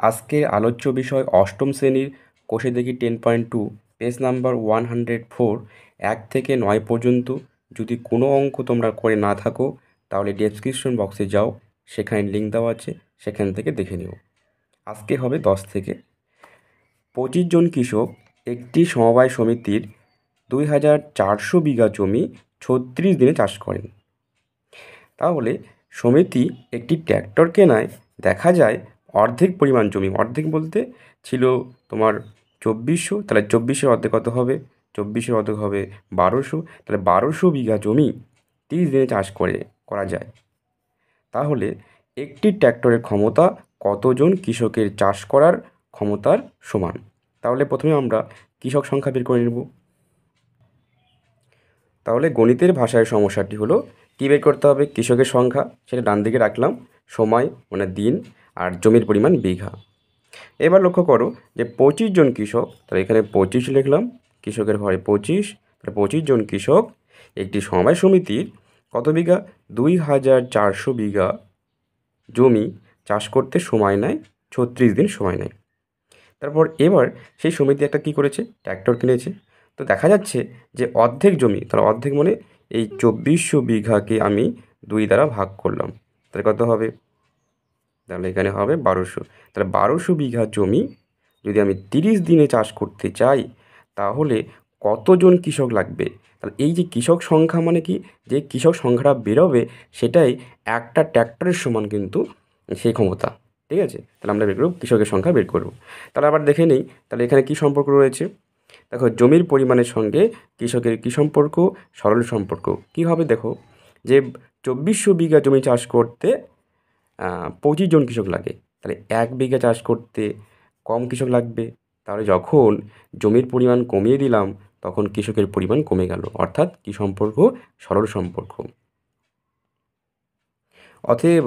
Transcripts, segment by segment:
আজকের আলোচ্য বিষয় অষ্টম শ্রেণীর কোষে দেখি 10.2 পেজ নাম্বার 104 1 থেকে 9 পর্যন্ত। যদি কোনো অঙ্ক তোমরা করে না থাকো তাহলে ডেসক্রিপশন বক্সে যাও, সেখানে লিঙ্ক দেওয়া আছে, সেখান থেকে দেখে নিও। আজকে হবে 10 থেকে। 25 জন কৃষক একটি সমবায় সমিতির 2400 বিঘা জমি 36 দিনে চাষ করেন। তাহলে সমিতি একটি ট্র্যাক্টর কেনায় দেখা যায় অর্ধেক পরিমাণ জমি, অর্ধেক বলতে ছিল তোমার 2400, তাহলে 24-এর অর্ধেক কত হবে? 24-এর অর্ধেক হবে 1200, তাহলে 1200 বিঘা জমি 30 দিনে চাষ করা যায়। তাহলে একটি ট্র্যাক্টরের ক্ষমতা কতজন কৃষকের চাষ করার ক্ষমতার সমান? তাহলে প্রথমে আমরা কৃষক সংখ্যা বের করে নেব। তাহলে গণিতের ভাষায় সমস্যাটি হলো কী বের করতে হবে? কৃষকের সংখ্যা, সেটা ডান দিকে রাখলাম, সময় মানে দিন, আর জমির পরিমাণ বিঘা। এবার লক্ষ্য করো যে 25 জন কৃষক, তাহলে এখানে 25 লিখলাম, কৃষকের ঘরে 25, তাহলে 25 জন কৃষক একটি সমবায় সমিতির কত বিঘা? 2400 বিঘা জমি চাষ করতে সময় নেয় 36 দিন সময় নেয়। তারপর এবার সেই সমিতি একটা কী করেছে? ট্র্যাক্টর কিনেছে। তো দেখা যাচ্ছে যে অর্ধেক জমি, তাহলে অর্ধেক মানে এই 2400 বিঘাকে আমি 2 দ্বারা ভাগ করলাম, তাহলে কত হবে? তাহলে এখানে হবে 1200। তাহলে 1200 বিঘা জমি যদি আমি 30 দিনে চাষ করতে চাই তাহলে কতজন কৃষক লাগবে? তাহলে এই যে কৃষক সংখ্যা মানে কি, যে কৃষক সংখ্যাটা বেরোবে সেটাই একটা ট্র্যাক্টরের সমান কিন্তু সেই ক্ষমতা। ঠিক আছে, তাহলে আমরা বের করব কৃষকের সংখ্যা বের করব। তাহলে আবার দেখে নিই, তাহলে এখানে কী সম্পর্ক রয়েছে? দেখো, জমির পরিমাণের সঙ্গে কৃষকের কী সম্পর্ক? সরল সম্পর্ক। কী হবে দেখো, যে 2400 বিঘা জমি চাষ করতে 25 জন কৃষক লাগে, তাহলে 1 বিঘা চাষ করতে কম কৃষক লাগবে। তাহলে যখন জমির পরিমাণ কমিয়ে দিলাম তখন কৃষকের পরিমাণ কমে গেল, অর্থাৎ কী সম্পর্ক? সরল সম্পর্ক। অতএব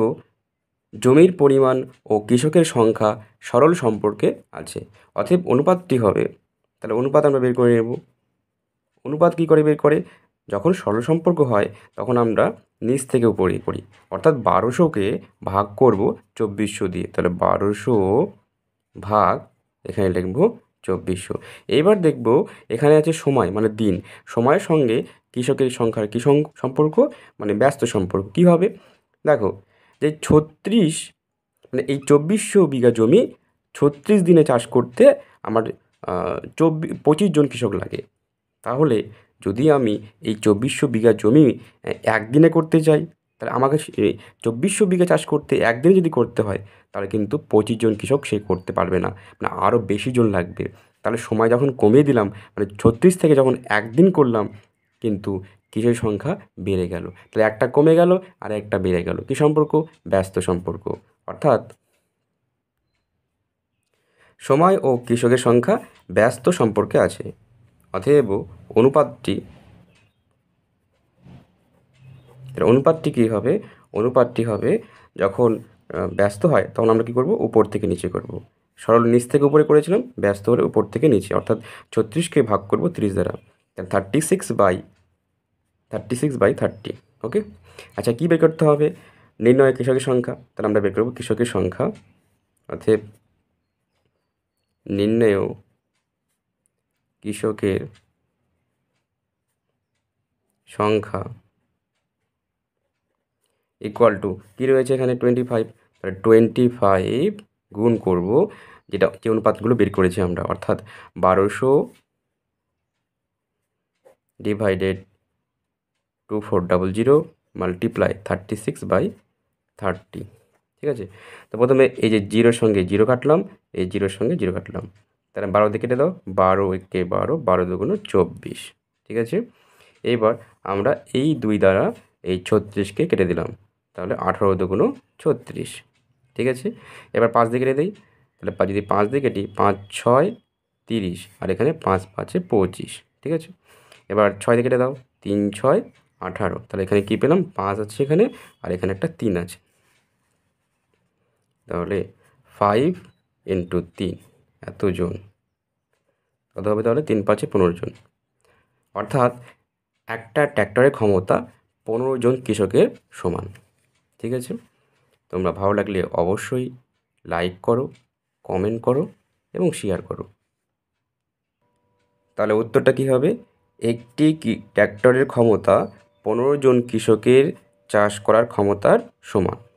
জমির পরিমাণ ও কৃষকের সংখ্যা সরল সম্পর্কে আছে। অতএব অনুপাতটি হবে, তাহলে অনুপাত আমরা বের করে নেব। অনুপাত কী করে বের করে? যখন সরল সম্পর্ক হয় তখন আমরা নিচ থেকে উপরে করি, অর্থাৎ 1200কে ভাগ করব 2400 দিয়ে, তাহলে 1200 ভাগ এখানে লিখব 2400। এইবার দেখব এখানে আছে সময় মানে দিন, সময়ের সঙ্গে কৃষকের সংখ্যার কী সম্পর্ক? মানে ব্যস্ত সম্পর্ক। কী হবে? দেখো, যে 36 মানে এই 2400 বিঘা জমি 36 দিনে চাষ করতে আমার 25 জন কৃষক লাগে। তাহলে যদি আমি এই 2400 বিঘা জমি একদিনে করতে চাই, তাহলে আমাকে 2400 বিঘা চাষ করতে একদিনে যদি করতে হয় তাহলে কিন্তু 25 জন কৃষক সে করতে পারবে না, মানে আরও বেশি জন লাগবে। তাহলে সময় যখন কমিয়ে দিলাম, মানে 36 থেকে যখন একদিন করলাম, কিন্তু কৃষকের সংখ্যা বেড়ে গেল। তাহলে একটা কমে গেল আর একটা বেড়ে গেল। কী সম্পর্ক? ব্যস্ত সম্পর্ক। অর্থাৎ সময় ও কৃষকের সংখ্যা ব্যস্ত সম্পর্কে আছে। অতএব অনুপাতটি কী হবে? অনুপাতটি হবে যখন ব্যস্ত হয় তখন আমরা কী করব? উপর থেকে নিচে করব। সরল নিচ থেকে উপরে করেছিলাম, ব্যস্ত হলে উপর থেকে নিচে, অর্থাৎ 36কে ভাগ করব 30 দ্বারা, 36/30। ওকে, আচ্ছা, কী বের করতে হবে? নির্ণয় কৃষকের সংখ্যা। তাহলে আমরা বের করব কৃষকের সংখ্যা। অতএব নির্ণয় কৃষকের সংখ্যা ইকুয়াল টু কী রয়েছে এখানে? 25। তাহলে 25 গুণ করব যেটা যে অনুপাতগুলো বের করেছি আমরা, অর্থাৎ 1200 ডিভাইডেড 2400 মাল্টিপ্লাই 36/30। ঠিক আছে, তো প্রথমে এই যে 0-র সঙ্গে 0 কাটলাম, এই 0-র সঙ্গে 0 কাটলাম, তাহলে 12 দিয়ে কেটে দাও, 12 একে 12, 12 দুগুণে 24। ঠিক আছে, এইবার আমরা এই 2 দ্বারা এই 36কে কেটে দিলাম, তাহলে 18 দুগুণে 36। ঠিক আছে, এবার 5 দিয়ে কেটে দিই, তাহলে যদি 5 দিয়ে কেটি, 5×6 30, আর এখানে 5×5 25। ঠিক আছে, এবার 6 দিয়ে কেটে দাও, 3×6 18, তাহলে এখানে কী পেলাম? 5 আছে এখানে, আর এখানে একটা 3 আছে, তাহলে 5 × 3 এতজন, কত হবে? তাহলে 3×5 15 জন। অর্থাৎ একটা ট্র্যাক্টরের ক্ষমতা 15 জন কৃষকের সমান। ঠিক আছে, তোমরা ভালো লাগলে অবশ্যই লাইক করো, কমেন্ট করো এবং শেয়ার করো। তাহলে উত্তরটা কী হবে? একটি ট্র্যাক্টরের ক্ষমতা 15 জন কৃষকের চাষ করার ক্ষমতার সমান।